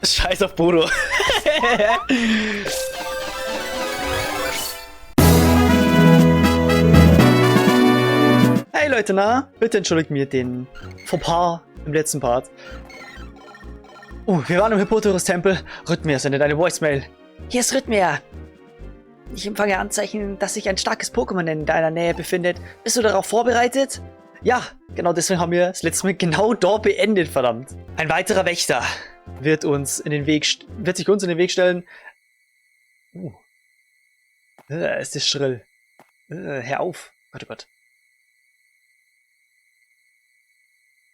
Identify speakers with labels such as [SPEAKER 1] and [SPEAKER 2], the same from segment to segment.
[SPEAKER 1] Scheiß auf Bodo. Hey Leute, na? Bitte entschuldigt mir den Fauxpas im letzten Part. Wir waren im Hippoterus-Tempel. Rhythmia sendet eine Voicemail. Hier ist Rhythmia. Ich empfange Anzeichen, dass sich ein starkes Pokémon in deiner Nähe befindet. Bist du darauf vorbereitet? Ja, genau deswegen haben wir das letzte Mal genau dort beendet, verdammt. Ein weiterer Wächter wird sich uns in den Weg stellen. Ist das schrill. Hör auf. Gott, oh Gott.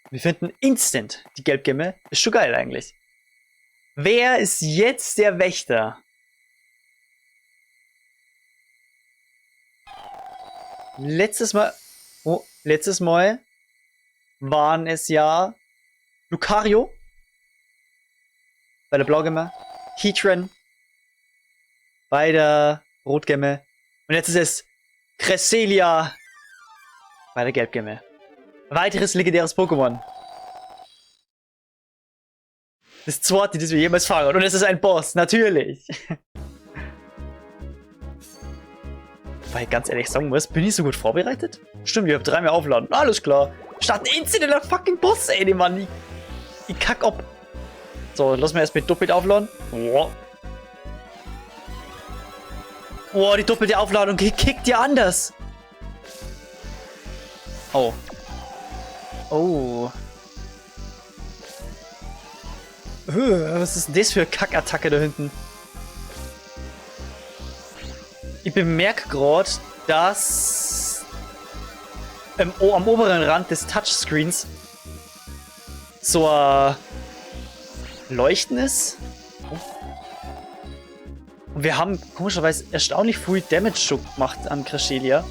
[SPEAKER 1] Wir finden instant die Gelbgemme. Ist schon geil eigentlich. Wer ist jetzt der Wächter? Letztes Mal waren es ja Lucario bei der Blaugemme, Heatran bei der Rotgemme und jetzt ist es Cresselia bei der Gelbgemme. Weiteres legendäres Pokémon. Das zweite, das wir jemals fangen. Und es ist ein Boss, natürlich. Weil ich ganz ehrlich sagen muss, bin ich so gut vorbereitet? Stimmt, ich hab 3 mehr aufladen. Alles klar. Starten instant in der fucking Boss, ey, Mann. Ich kack ab. So, lass mal erst mit doppelt aufladen. Die doppelte Aufladung kickt ja anders. Oh. Was ist denn das für eine Kackattacke da hinten? Ich bemerke gerade, dass am oberen Rand des Touchscreens so ein Leuchten ist. Und wir haben komischerweise erstaunlich viel Damage schon gemacht an Cresselia.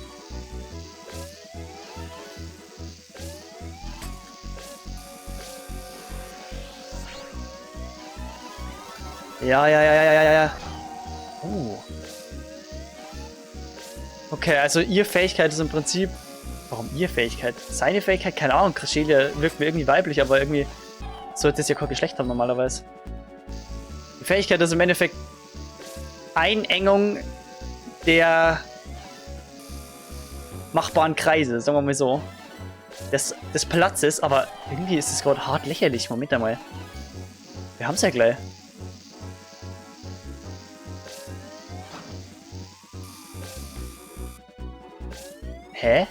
[SPEAKER 1] Ja. Okay, also ihre Fähigkeit ist im Prinzip... Warum ihre Fähigkeit? Seine Fähigkeit? Keine Ahnung, Cresselia wirkt mir irgendwie weiblich, aber irgendwie sollte es ja kein Geschlecht haben normalerweise. Die Fähigkeit ist im Endeffekt Einengung der machbaren Kreise, sagen wir mal so. Des Platzes, aber irgendwie ist es gerade hart lächerlich. Moment einmal. Wir haben es ja gleich. Hä?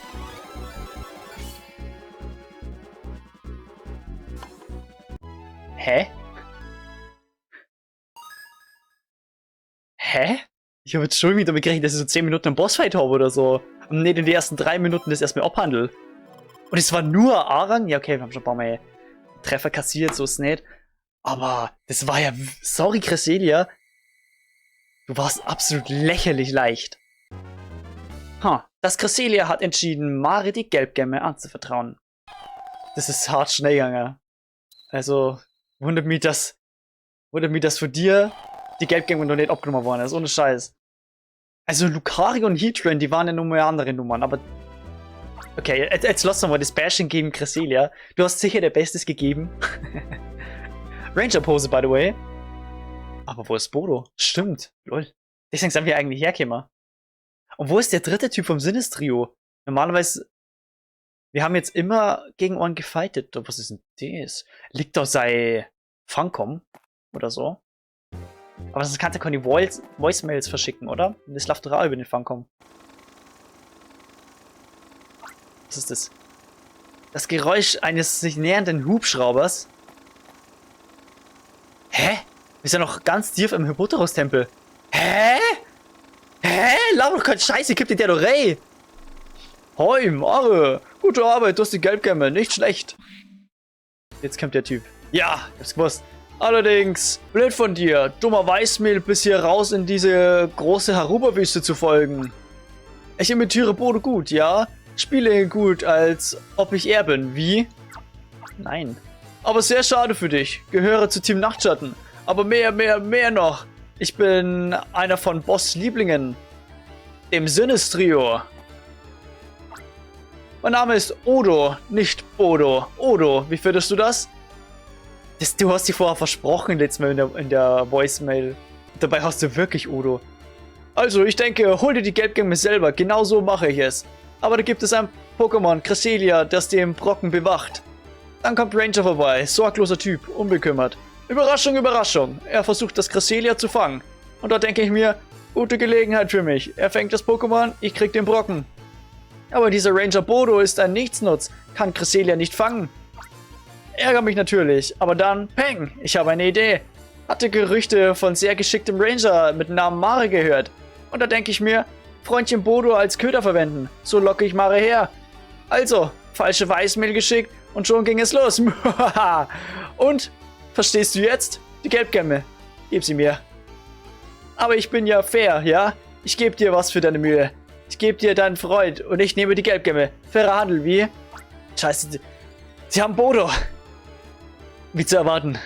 [SPEAKER 1] Ich habe jetzt schon wieder damit gerechnet, dass ich so 10 Minuten einen Bossfight habe oder so. Und nicht in den ersten 3 Minuten das erstmal abhandel. Und es war nur Arang. Ja, okay, wir haben schon ein paar Mal Treffer kassiert, so ist nicht. Aber das war ja... Sorry, Cresselia. Du warst absolut lächerlich leicht. Das Cresselia hat entschieden, Mari die Gelbgemme anzuvertrauen. Das ist hart schnell gegangen. Also, wundert mich, dass von dir die Gelbgemme noch nicht abgenommen worden ist. Ohne Scheiß. Also, Lucario und Heatran, die waren ja nun mal andere Nummern, aber... Okay, jetzt lass doch mal das Bashing gegen Cresselia. Du hast sicher der Bestes gegeben. Ranger-Pose, by the way. Aber wo ist Bodo? Stimmt. Lol. Deswegen sind wir eigentlich hergekommen. Und wo ist der dritte Typ vom Sinistrio? Normalerweise... Wir haben jetzt immer gegen einen gefightet. Was ist denn das? Liegt doch sei Funcom oder so. Aber das kann ja keine Voicemails verschicken, oder? Das läuft doch auch über den Funcom. Was ist das? Das Geräusch eines sich nähernden Hubschraubers. Hä? Wir sind ja noch ganz tief im Hippoterus-Tempel. Hä? Lauf doch kein Scheiße, gib dir der doch Rey. Hoi, Mare. Gute Arbeit, du hast die Gelbgemme, nicht schlecht. Jetzt kommt der Typ. Ja, ich hab's gewusst. Allerdings, blöd von dir, dummer Weißmehl, bis hier raus in diese große Haruba-Wüste zu folgen. Ich imitiere Bodo gut, ja? Spiele gut, als ob ich er bin, wie? Nein. Aber sehr schade für dich. Gehöre zu Team Nachtschatten. Aber mehr noch. Ich bin einer von Boss' Lieblingen. Dem Sinistrio. Mein Name ist Odo, nicht Bodo. Odo, wie findest du das? Du hast dich vorher versprochen, letztes Mal in der Voicemail. Dabei hast du wirklich Udo. Also, ich denke, hol dir die Gelbgänge selber. Genau so mache ich es. Aber da gibt es ein Pokémon, Cresselia, das den Brocken bewacht. Dann kommt Ranger vorbei. Sorgloser Typ, unbekümmert. Überraschung, Überraschung. Er versucht, das Cresselia zu fangen. Und da denke ich mir, gute Gelegenheit für mich. Er fängt das Pokémon, ich krieg den Brocken. Aber dieser Ranger Bodo ist ein Nichtsnutz. Kann Cresselia nicht fangen. Ärger mich natürlich. Aber dann, peng, ich habe eine Idee. Hatte Gerüchte von sehr geschicktem Ranger mit Namen Mare gehört. Und da denke ich mir, Freundchen Bodo als Köder verwenden. So locke ich Mare her. Also, falsche Weißmehl geschickt und schon ging es los. Und, verstehst du jetzt? Die Gelbgemme. Gib sie mir. Aber ich bin ja fair, ja? Ich gebe dir was für deine Mühe. Ich gebe dir deinen Freund und ich nehme die Gelbgemme. Fairer Handel, wie? Scheiße, sie haben Bodo. Wie zu erwarten.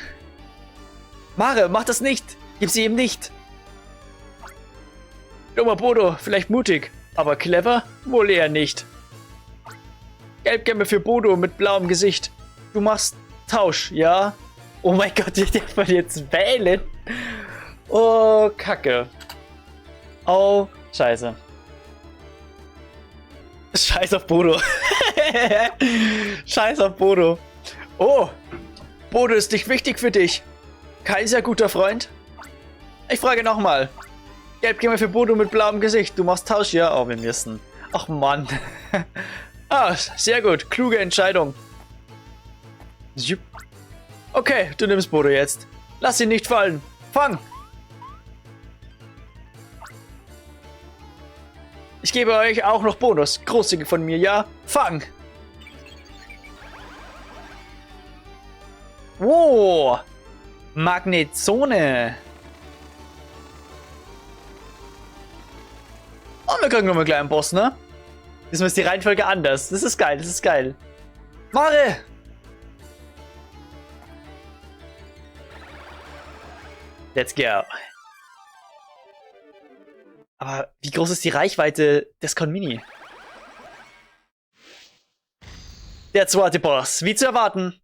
[SPEAKER 1] Mare, mach das nicht. Gib sie ihm nicht. Dummer Bodo, vielleicht mutig, aber clever? Wohl eher nicht. Gelbgemme für Bodo mit blauem Gesicht. Du machst Tausch, ja? Oh mein Gott, ich darf man jetzt wählen? Oh, Kacke. Oh, scheiße. Scheiß auf Bodo. Scheiß auf Bodo. Oh, Bodo ist nicht wichtig für dich. Kein sehr guter Freund. Ich frage nochmal. Gelbgemme für Bodo mit blauem Gesicht. Du machst Tausch, ja? Oh, wir müssen. Ach, Mann. Ah, sehr gut. Kluge Entscheidung. Okay, du nimmst Bodo jetzt. Lass ihn nicht fallen. Fang! Ich gebe euch auch noch Bonus. Großzügig von mir, ja? Fang! Wow! Magnetzone. Und wir kriegen nochmal einen kleinen Boss, ne? Diesmal ist die Reihenfolge anders. Das ist geil, das ist geil. Mare! Let's go. Aber wie groß ist die Reichweite des Conmini? Der zweite Boss, wie zu erwarten,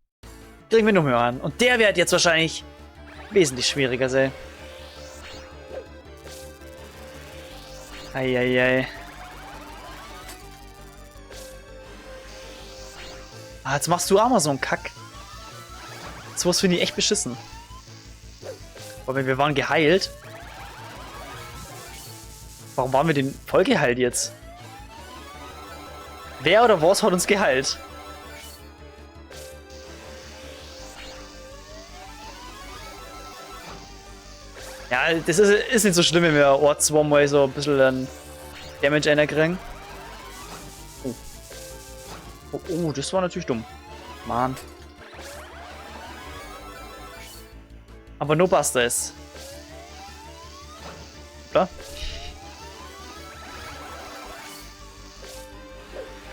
[SPEAKER 1] kriegen wir nur mehr an. Und der wird jetzt wahrscheinlich wesentlich schwieriger sein. Eieiei. Ah, jetzt machst du auch mal so einen Kack. Sowas finde ich echt beschissen. Aber wir waren geheilt. Warum waren wir denn voll geheilt jetzt? Wer oder was hat uns geheilt? Ja, das ist nicht so schlimm, wenn wir Ort zweimal so ein bisschen Damage einkriegen. Oh, das war natürlich dumm. Mann. Aber nur passt es. Oder?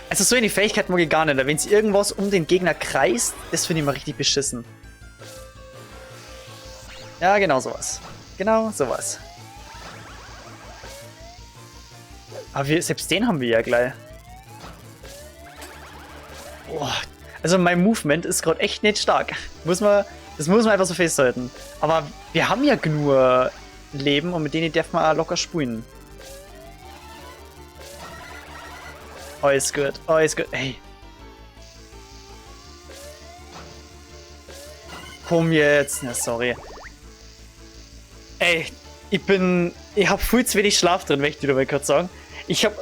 [SPEAKER 1] Also so eine Fähigkeit mag ich gar nicht. Wenn es irgendwas um den Gegner kreist, das finde ich mal richtig beschissen. Ja, genau sowas. Genau sowas. Aber selbst den haben wir ja gleich. Boah, also mein Movement ist gerade echt nicht stark. Das muss man einfach so festhalten. Aber wir haben ja genug Leben und mit denen darf man auch locker spielen. Alles gut, alles gut. Ey. Komm jetzt. Ja, sorry. Ey, ich hab viel zu wenig Schlaf drin, möchte ich dir mal kurz sagen. Ich hab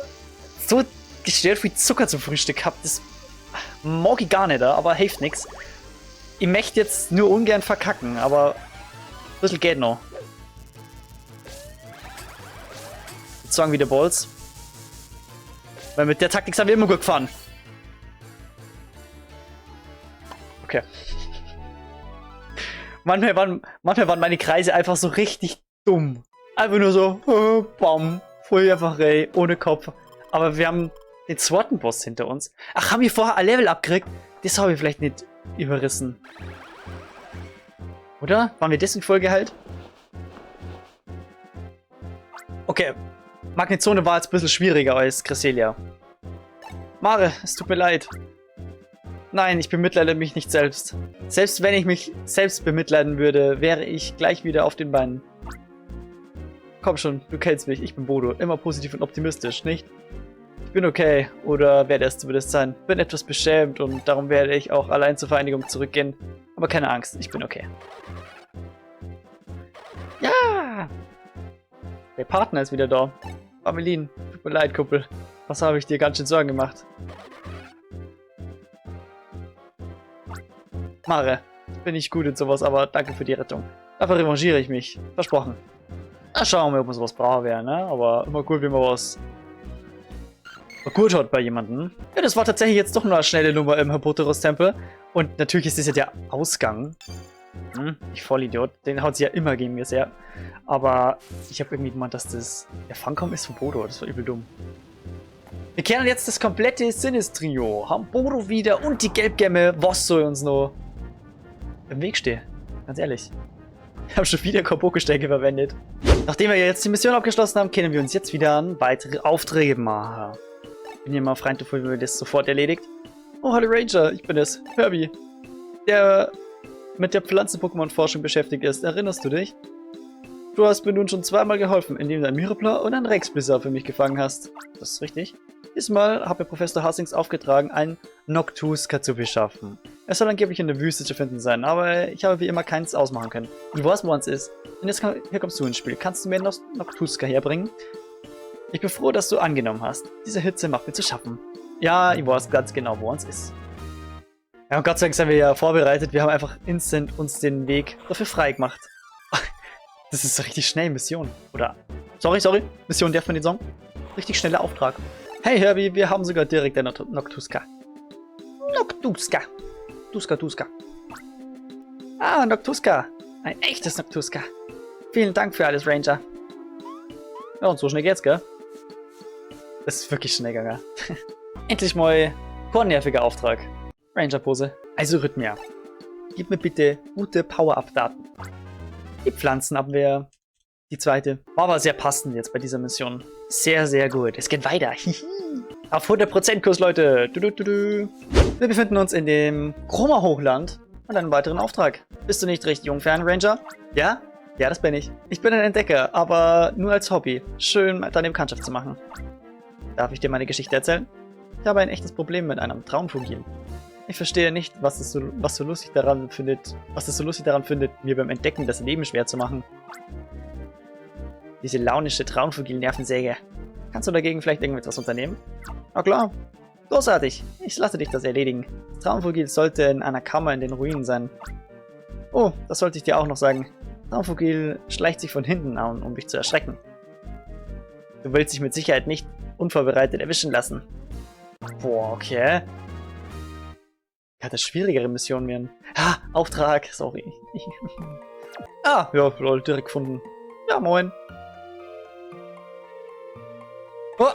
[SPEAKER 1] so gestört viel Zucker zum Frühstück gehabt. Das mag ich gar nicht, aber hilft nichts. Ich möchte jetzt nur ungern verkacken, aber ein bisschen geht noch. Jetzt sagen wieder Balls. Weil mit der Taktik sind wir immer gut gefahren. Okay. Manchmal waren meine Kreise einfach so richtig dumm. Einfach nur so, bam, voll einfach rein, ohne Kopf. Aber wir haben den zweiten Boss hinter uns. Ach, haben wir vorher ein Level abgekriegt? Das habe ich vielleicht nicht überrissen. Oder? Waren wir deswegen voll geheilt? Okay. Magnetzone war jetzt ein bisschen schwieriger als Cresselia. Mare, es tut mir leid. Nein, ich bemitleide mich nicht selbst. Selbst wenn ich mich selbst bemitleiden würde, wäre ich gleich wieder auf den Beinen. Komm schon, du kennst mich, ich bin Bodo. Immer positiv und optimistisch, nicht? Ich bin okay, oder werde es zumindest sein. Bin etwas beschämt und darum werde ich auch allein zur Vereinigung zurückgehen. Aber keine Angst, ich bin okay. Ja! Der Partner ist wieder da. Amelin, tut mir leid, Kumpel. Was habe ich dir ganz schön Sorgen gemacht? Mare, ich bin nicht gut in sowas, aber danke für die Rettung. Dafür revanchiere ich mich. Versprochen. Na, schauen wir, ob wir sowas brauchen werden, ne? Aber immer gut, wenn man was gut hat bei jemandem. Ja, das war tatsächlich jetzt doch nur eine schnelle Nummer im Herboteros-Tempel. Und natürlich ist das ja der Ausgang. Ich Vollidiot. Den haut sie ja immer gegen mir sehr. Aber ich habe irgendwie gemeint, dass das der Fangkaum ist von Bodo. Das war übel dumm. Wir kennen jetzt das komplette Sinnes-Trio. Haben Bodo wieder und die Gelbgemme. Was soll uns noch im Weg stehen? Ganz ehrlich. Ich habe schon wieder Koboke-Stärke verwendet. Nachdem wir jetzt die Mission abgeschlossen haben, können wir uns jetzt wieder an weitere Aufträge machen. Ich bin hier mal Freund davon, wenn wir das sofort erledigt. Oh, hallo Ranger, ich bin es, Herbie. Der mit der Pflanzen-Pokémon-Forschung beschäftigt ist. Erinnerst du dich? Du hast mir nun schon zweimal geholfen, indem du einen Mirapla und einen Rexbisser für mich gefangen hast. Das ist richtig. Diesmal hat mir Professor Hassings aufgetragen, einen Noctuska zu beschaffen. Er soll angeblich in der Wüste zu finden sein, aber ich habe wie immer keins ausmachen können. Ich weiß, wo es ist. Und jetzt hier kommst du ins Spiel. Kannst du mir noch Noctuska herbringen? Ich bin froh, dass du angenommen hast. Diese Hitze macht mir zu schaffen. Ja, ich weiß ganz genau, wo es ist. Ja, und Gott sei Dank sind wir ja vorbereitet. Wir haben einfach instant uns den Weg dafür frei gemacht. Das ist eine richtig schnelle Mission. Oder, sorry, Mission darf man nicht sagen. Richtig schneller Auftrag. Hey Herbie, wir haben sogar direkt eine Noctuska. Noctuska. Tuska. Ah, Noctuska. Ein echtes Noctuska. Vielen Dank für alles, Ranger. Ja, und so schnell geht's, gell? Das ist wirklich schnell gegangen. Endlich mal kornnerviger Auftrag. Ranger-Pose. Also Rhythmia. Gib mir bitte gute Power-Up-Daten. Die Pflanzenabwehr. Die zweite. War aber sehr passend jetzt bei dieser Mission. Sehr, sehr gut. Es geht weiter. Auf 100% Kurs, Leute. Wir befinden uns in dem Chroma-Hochland und einem weiteren Auftrag. Bist du nicht recht jung für einen Ranger? Ja? Ja, das bin ich. Ich bin ein Entdecker, aber nur als Hobby. Schön, deine Bekanntschaft zu machen. Darf ich dir meine Geschichte erzählen? Ich habe ein echtes Problem mit einem Traumfugil. Ich verstehe nicht, was es so lustig daran findet, mir beim Entdecken das Leben schwer zu machen. Diese launische Traumfugil-Nervensäge. Kannst du dagegen vielleicht irgendetwas unternehmen? Na klar. Großartig. Ich lasse dich das erledigen. Das Traumfugil sollte in einer Kammer in den Ruinen sein. Oh, das sollte ich dir auch noch sagen. Traumfugil schleicht sich von hinten an, um dich zu erschrecken. Du willst dich mit Sicherheit nicht unvorbereitet erwischen lassen. Boah, okay. Ja, das schwierigere Missionen werden. Ah, Auftrag, sorry. Ah, ja, lol, direkt gefunden. Ja, moin. Oh.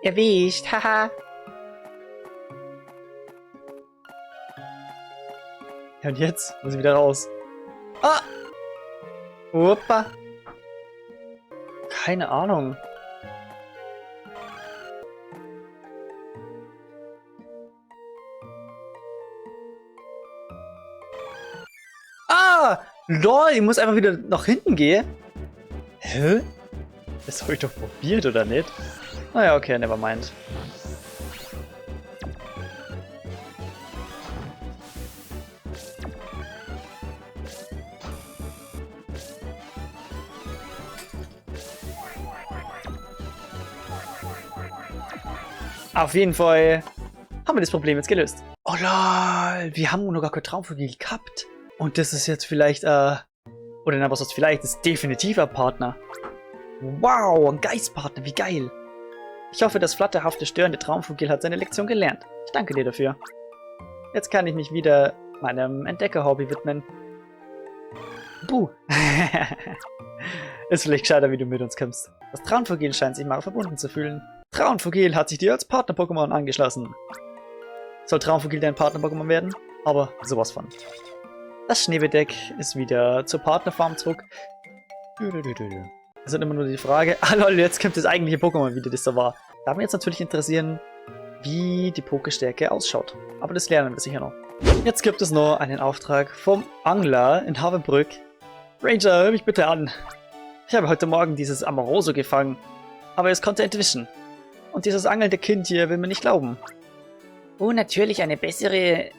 [SPEAKER 1] Erwischt, haha. Ja, und jetzt muss ich wieder raus. Ah! Opa. Keine Ahnung. Ah! Lol, ich muss einfach wieder nach hinten gehen. Hä? Das habe ich doch probiert, oder nicht? Naja, okay, nevermind. Auf jeden Fall haben wir das Problem jetzt gelöst. Oh lol, wir haben noch gar kein Traumvogel gehabt. Und das ist jetzt vielleicht, oder na, was heißt vielleicht, das ist definitiv ein Partner. Wow, ein Geistpartner, wie geil. Ich hoffe, das flatterhafte, störende Traumvogel hat seine Lektion gelernt. Ich danke dir dafür. Jetzt kann ich mich wieder meinem Entdecker-Hobby widmen. Buh. Ist vielleicht gescheiter, wie du mit uns kommst. Das Traumvogel scheint sich mal verbunden zu fühlen. Traumvogel hat sich dir als Partner-Pokémon angeschlossen. Soll Traumvogel dein Partner-Pokémon werden? Aber sowas von. Das Schneebedeck ist wieder zur Partnerfarm zurück. Es ist immer nur die Frage, ah lol, jetzt kommt das eigentliche Pokémon, wie das da war. Da würde mich jetzt natürlich interessieren, wie die Pokestärke ausschaut. Aber das lernen wir sicher noch. Jetzt gibt es noch einen Auftrag vom Angler in Havelbrück. Ranger, hör mich bitte an. Ich habe heute Morgen dieses Amoroso gefangen, aber es konnte entwischen. Und dieses angelnde Kind hier will mir nicht glauben. Oh, natürlich, eine bessere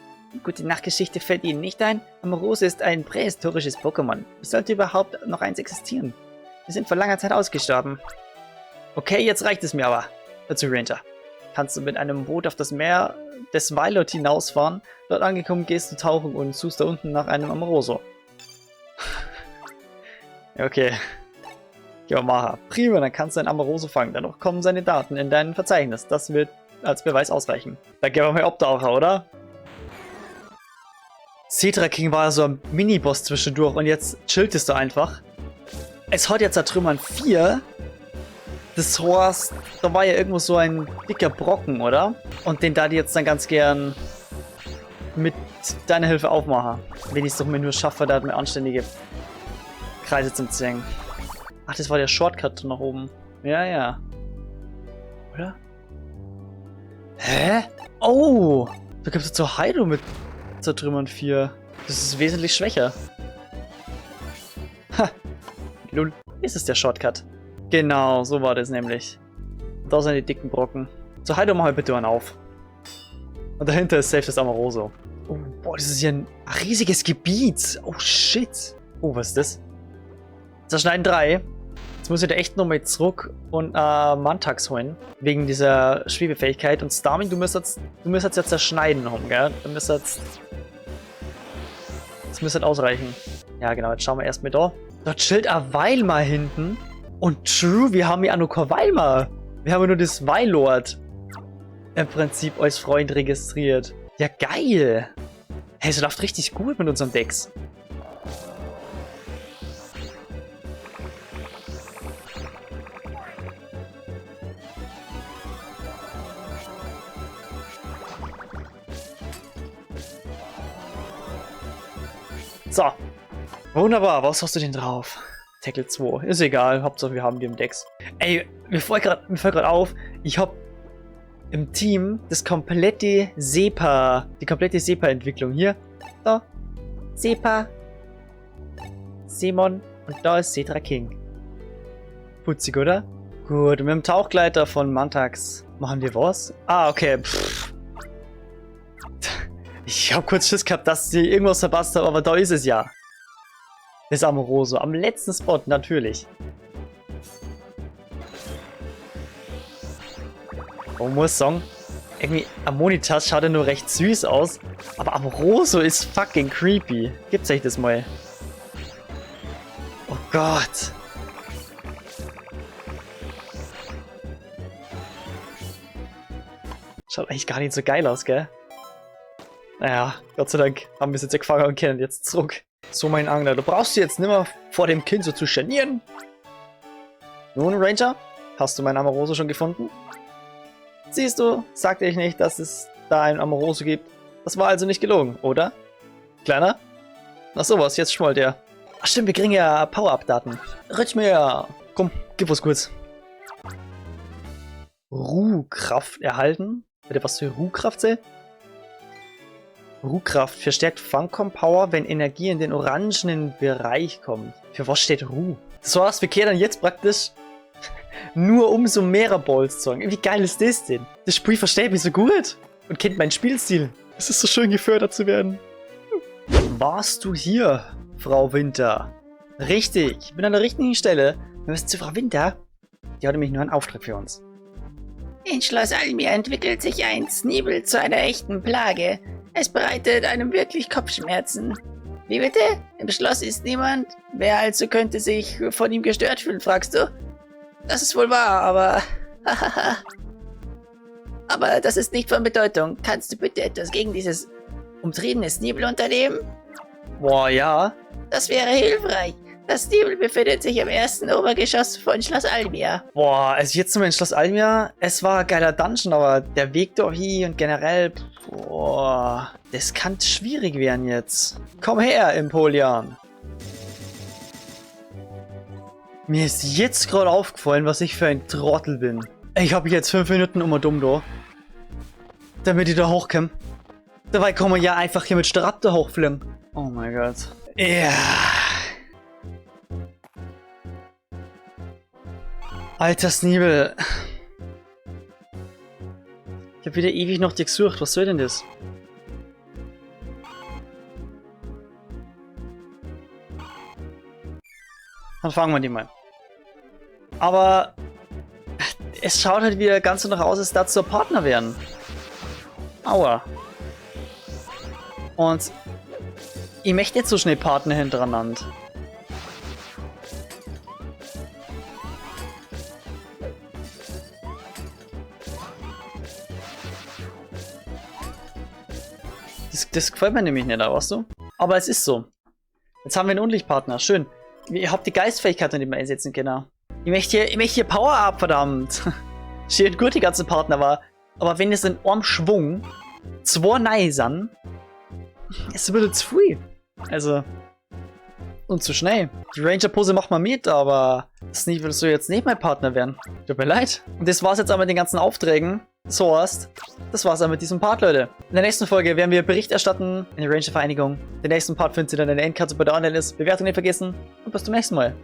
[SPEAKER 1] gute Nachtgeschichte fällt Ihnen nicht ein. Amoroso ist ein prähistorisches Pokémon. Es sollte überhaupt noch eins existieren. Wir sind vor langer Zeit ausgestorben. Okay, jetzt reicht es mir aber. Hör zu, Ranger. Kannst du mit einem Boot auf das Meer des Violet hinausfahren? Dort angekommen gehst du tauchen und suchst da unten nach einem Amoroso. Okay. Ja, Maha. Prima, dann kannst du ein Amoroso fangen. Danach kommen seine Daten in dein Verzeichnis. Das wird als Beweis ausreichen. Dann gehen wir mal Obtaucher, oder? Cetra King war so ein Mini-Boss zwischendurch und jetzt chilltest du einfach. Es hat jetzt Trümmern 4. Das heißt, da war ja irgendwo so ein dicker Brocken, oder? Und den da die jetzt dann ganz gern mit deiner Hilfe aufmachen. Wenn ich es doch mir nur schaffe, da mir anständige Kreise zu ziehen. Ach, das war der Shortcut nach oben. Ja, ja. Oder? Hä? Oh! Da gibt es zur Heido mit Zertrümmern 4. Das ist wesentlich schwächer. Ha! Lul. Ist es der Shortcut? Genau, so war das nämlich. Da sind die dicken Brocken. Zur Heido machen wir bitte einen auf. Und dahinter ist safe das Amoroso. Oh, boah, das ist hier ein riesiges Gebiet. Oh, shit. Oh, was ist das? Zerschneiden 3. Jetzt muss ich da echt nochmal zurück und Mantax holen. Wegen dieser Schwebefähigkeit. Und Starming, du müsstest jetzt zerschneiden haben, gell? Das müsste ausreichen. Ja, genau. Jetzt schauen wir erstmal da. Dort chillt ein Weilmar hinten. Und true, wir haben ja auch noch kein Weilmar. Wir haben ja nur das Weilord im Prinzip als Freund registriert. Ja, geil. Hey, es läuft richtig gut mit unserem Dex. So. Wunderbar. Was hast du denn drauf? Tackle 2. Ist egal. Hauptsache wir haben die im Dex. Ey, mir fällt gerade auf, ich habe im Team die komplette SEPA-Entwicklung hier. Da. SEPA. Simon. Und da ist Cetra King. Putzig, oder? Gut, und mit dem Tauchgleiter von Mantax machen wir was? Ah, okay. Pff. Ich habe kurz Schiss gehabt, dass sie irgendwas verpasst haben, aber da ist es ja. Das Amoroso. Am letzten Spot, natürlich. Ich muss sagen, irgendwie Ammonitas schaut ja nur recht süß aus, aber Amoroso ist fucking creepy. Gibt's euch das mal? Oh Gott. Schaut eigentlich gar nicht so geil aus, gell? Naja, Gott sei Dank haben wir es jetzt ja gefangen und kennen jetzt zurück. So, mein Angler, du brauchst dich jetzt nimmer vor dem Kind so zu genieren. Nun, Ranger, hast du mein Amoroso schon gefunden? Siehst du, sagte ich nicht, dass es da ein Amoroso gibt. Das war also nicht gelogen, oder? Kleiner? Ach sowas, jetzt schmollt er. Ach stimmt, wir kriegen ja Power-Up-Daten. Rutsch mir. Komm, gib uns kurz. Ruhkraft erhalten. Bitte was für Ruhkraft zählt? Ruhkraft verstärkt Funcom Power, wenn Energie in den orangenen Bereich kommt. Für was steht Ruh? Das heißt, wir kehren jetzt praktisch nur umso mehr Balls zu haben. Wie geil ist das denn? Das Spiel versteht mich so gut und kennt meinen Spielstil. Es ist so schön, gefördert zu werden. Warst du hier, Frau Winter? Richtig, ich bin an der richtigen Stelle. Wir müssen zu Frau Winter. Die hat nämlich nur einen Auftrag für uns. In Schloss Almir entwickelt sich ein Sneebel zu einer echten Plage. Es bereitet einem wirklich Kopfschmerzen. Wie bitte? Im Schloss ist niemand? Wer also könnte sich von ihm gestört fühlen, fragst du? Das ist wohl wahr, aber... aber das ist nicht von Bedeutung. Kannst du bitte etwas gegen dieses umtriebene Sneebel unternehmen? Boah, ja. Das wäre hilfreich. Das Sneebel befindet sich im ersten Obergeschoss von Schloss Almir. Boah, also jetzt sind wir in Schloss Almir. Es war ein geiler Dungeon, aber der Weg dorthin und generell... Boah, das kann schwierig werden jetzt. Komm her, Empoleon. Mir ist jetzt gerade aufgefallen, was ich für ein Trottel bin. Ich habe jetzt 5 Minuten dumm da. damit ich da hochkomme. Dabei kann man ja einfach hier mit Staraptor hochfliegen. Oh mein Gott. Ja. Alter Sneebel. Ich hab wieder ewig noch dir gesucht. Was soll denn das? Dann fangen wir die mal. Aber es schaut halt wieder ganz so nach aus, als dazu Partner werden. Aua. Und ich möchte nicht so schnell Partner hintereinander. Das gefällt mir nämlich nicht, weißt du? Aber es ist so. Jetzt haben wir einen Unlichtpartner. Schön. Ihr habt die Geistfähigkeit, die wir einsetzen können. Ich möchte hier Power-Up, verdammt. Schön gut, die ganzen Partner aber wenn es in einem Schwung 2 neue sind, ist es wieder zu früh. Also. Und zu schnell. Die Ranger-Pose macht mal mit, aber Sneak willst du jetzt nicht mein Partner werden. Tut mir leid. Und das war's jetzt aber mit den ganzen Aufträgen. So heißt, das war's dann mit diesem Part, Leute. In der nächsten Folge werden wir Bericht erstatten in der Ranger-Vereinigung. Den nächsten Part findet ihr dann in der Endkarte bei der Online ist. Bewertung nicht vergessen und bis zum nächsten Mal.